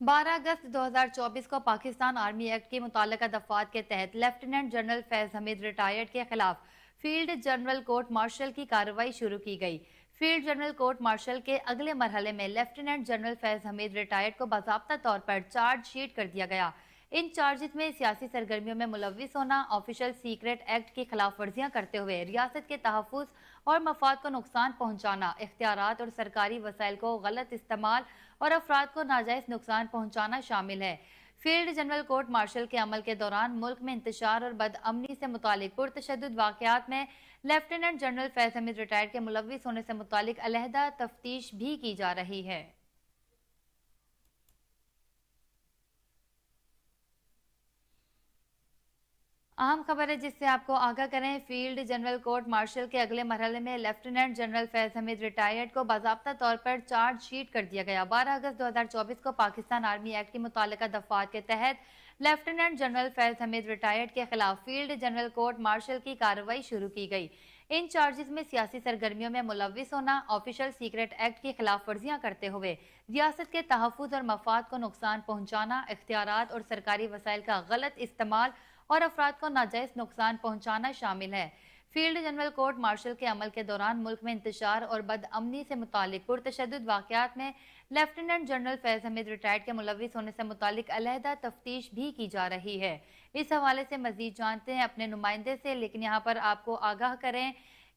12 अगस्त 2024 को Pakistan army act की मुताल्लिका दफात के तहत lieutenant general Faiz Hameed retired के खिलाफ फील्ड जनरल कोर्ट मार्शल की कार्रवाई शुरू की गई। फील्ड जनरल कोर्ट मार्शल के अगले मरहले में lieutenant general Faiz Hameed retired को बाज़ाब्ता तौर पर चार्जशीट कर दिया गया। इन चार्जेस में सियासी सरगर्मियों में मुलविस होना, ऑफिशियल सीक्रेट एक्ट की खिलाफ वर्जियां करते हुए रियासत के तहफ़्फ़ुज़ और मफाद को नुकसान पहुंचाना, इख्तियारात और सरकारी वसाइल को गलत इस्तेमाल और अफराद को नाजायज नुकसान पहुंचाना शामिल है। फील्ड जनरल कोर्ट मार्शल के अमल के दौरान मुल्क में इंतशार और बदअमनी से मुतालिक पुरतशद्दुद वाक़यात में lieutenant general Faiz Hameed retired के मुलविस होने से मुतालिक अलहदा तफ्तीश भी की जा रही है। अहम खबर है जिससे आपको आगाह करें। फील्ड जनरल कोर्ट मार्शल के अगले मरहले में lieutenant general Faiz Hameed retired को बाज़ाब्ता तौर पर चार्जशीट कर दिया गया। 12 अगस्त 2024 को पाकिस्तान आर्मी एक्ट की मुताल्लिका दफात के तहत lieutenant general Faiz Hameed retired के खिलाफ फील्ड जनरल कोर्ट मार्शल की कार्रवाई शुरू की गई। इन चार्जेस में सियासी सरगर्मियों में मुलविस होना, ऑफिशियल सीक्रेट एक्ट की खिलाफ वर्जियां करते हुए रियासत के तहफ़्फ़ुज़ और मफाद को नुकसान पहुंचाना, इख्तियारात और सरकारी वसाइल का गलत इस्तेमाल और अफराद को नाजायज नुकसान पहुंचाना शामिल है। फील्ड जनरल कोर्ट मार्शल के अमल के दौरान मुल्क में इंतशार और बदअमनी से मुतालिक पुरतशद्दुद वाक़यात में lieutenant general Faiz Hameed retired के मुलविस होने से मुतालिक अलहदा तफ्तीश भी की जा रही है। इस हवाले से मजीद जानते हैं अपने नुमाइंदे से, लेकिन यहाँ पर आपको आगाह करें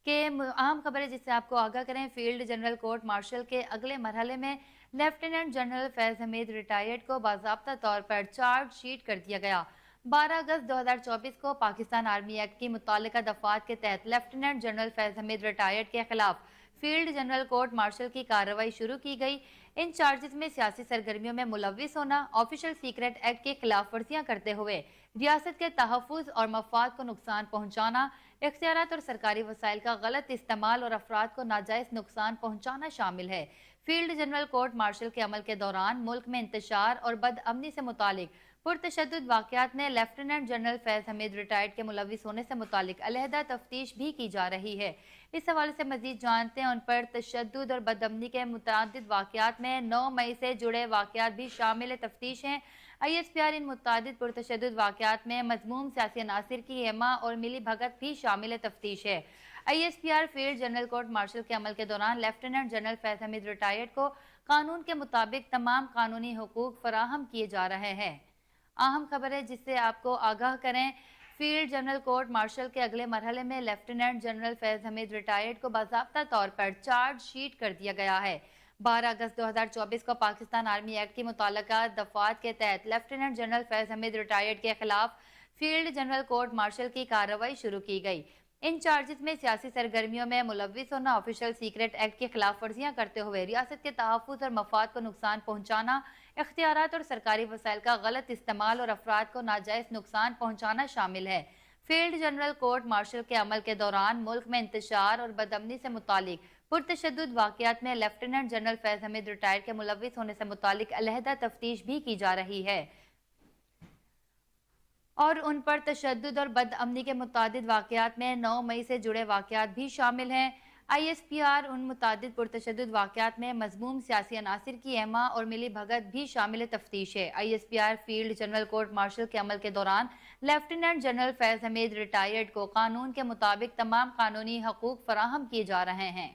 कि अहम खबर है जिससे आपको आगाह करें। फील्ड जनरल कोर्ट मार्शल के अगले मरहले में lieutenant general Faiz Hameed retired को बाज़ाब्ता तौर पर चार्जशीट कर दिया गया। 12 अगस्त 2024 को पाकिस्तान आर्मी एक्ट की मुताल्लिका दफात के तहत lieutenant general Faiz Hameed retired के खिलाफ फील्ड जनरल कोर्ट मार्शल की कार्रवाई शुरू की गई। इन चार्जेस में सियासी सरगर्मियों में मुलविस होना, ऑफिशियल सीक्रेट एक्ट की खिलाफ वर्जियां करते हुए रियासत के तहफ़्फ़ुज़ और मफाद को नुकसान पहुंचाना, इख्तियारात और सरकारी वसाइल का गलत इस्तेमाल और अफराद को नाजायज नुकसान पहुंचाना शामिल है। फील्ड जनरल कोर्ट मार्शल के अमल के दौरान मुल्क में इंतशार और बदअमनी से मुतालिक पुरतशद्दुद वाक़यात में lieutenant general Faiz Hameed retired के मुलविस होने से मुतालिक अलहदा तफ्तीश भी की जा रही है। इस हवाले से मजीद जानते हैं। उन पर तशद्दुद और बदअमनी के मुतअद्दिद वाक़यात में 9 मई से जुड़े वाक़यात भी शामिल तफ्तीश हैं। ISPR इन मुतअद्दिद पुरतशद्दुद वाक़यात में मज़मूम सियासी अनासिर की हेमा और मिली भगत भी शामिल तफ्तीश है। ISPR field general court martial के अमल के दौरान lieutenant general Faiz Hameed retired को कानून के मुताबिक तमाम कानूनी हुकूक फराहम किए जा रहे हैं। अहम खबर है जिससे आपको आगाह करें। फील्ड जनरल कोर्ट मार्शल के अगले मरहले में lieutenant general Faiz Hameed retired को बाज़ाब्ता तौर पर चार्जशीट कर दिया गया है। 12 अगस्त 2024 को पाकिस्तान आर्मी एक्ट की मुताल्लिका दफात के तहत lieutenant general Faiz Hameed retired के खिलाफ फील्ड जनरल कोर्ट मार्शल की कार्रवाई शुरू की गई। इन चार्जेस में सियासी सरगर्मियों में मुलविस होना, ऑफिशियल सीक्रेट एक्ट की खिलाफ वर्जियां करते हुए रियासत के तहफ़्फ़ुज़ और मफाद को नुकसान पहुंचाना, इख्तियारात और सरकारी वसाइल का गलत इस्तेमाल और अफराद को नाजायज नुकसान पहुंचाना शामिल है। फील्ड जनरल कोर्ट मार्शल के अमल के दौरान मुल्क में इंतशार और बदअमनी से मुतालिक पुरतशद्दुद वाक़यात में lieutenant general Faiz Hameed retired के मुलविस होने से मुतालिक अलहदा तफ्तीश भी की जा रही है और उन पर तशद्दुद और बदअमनी के मुतअद्दिद वाक़यात में 9 मई से जुड़े वाक़यात भी शामिल हैं। ISPR उन मुतअद्दिद पुरतशद्दुद वाक़यात में मज़मूम सियासी अनासिर की हेमा और मिली भगत भी शामिल तफ्तीश है। ISPR field general court martial के अमल के दौरान lieutenant general Faiz Hameed retired को कानून के मुताबिक तमाम कानूनी हकूक फराहम किए जा रहे हैं।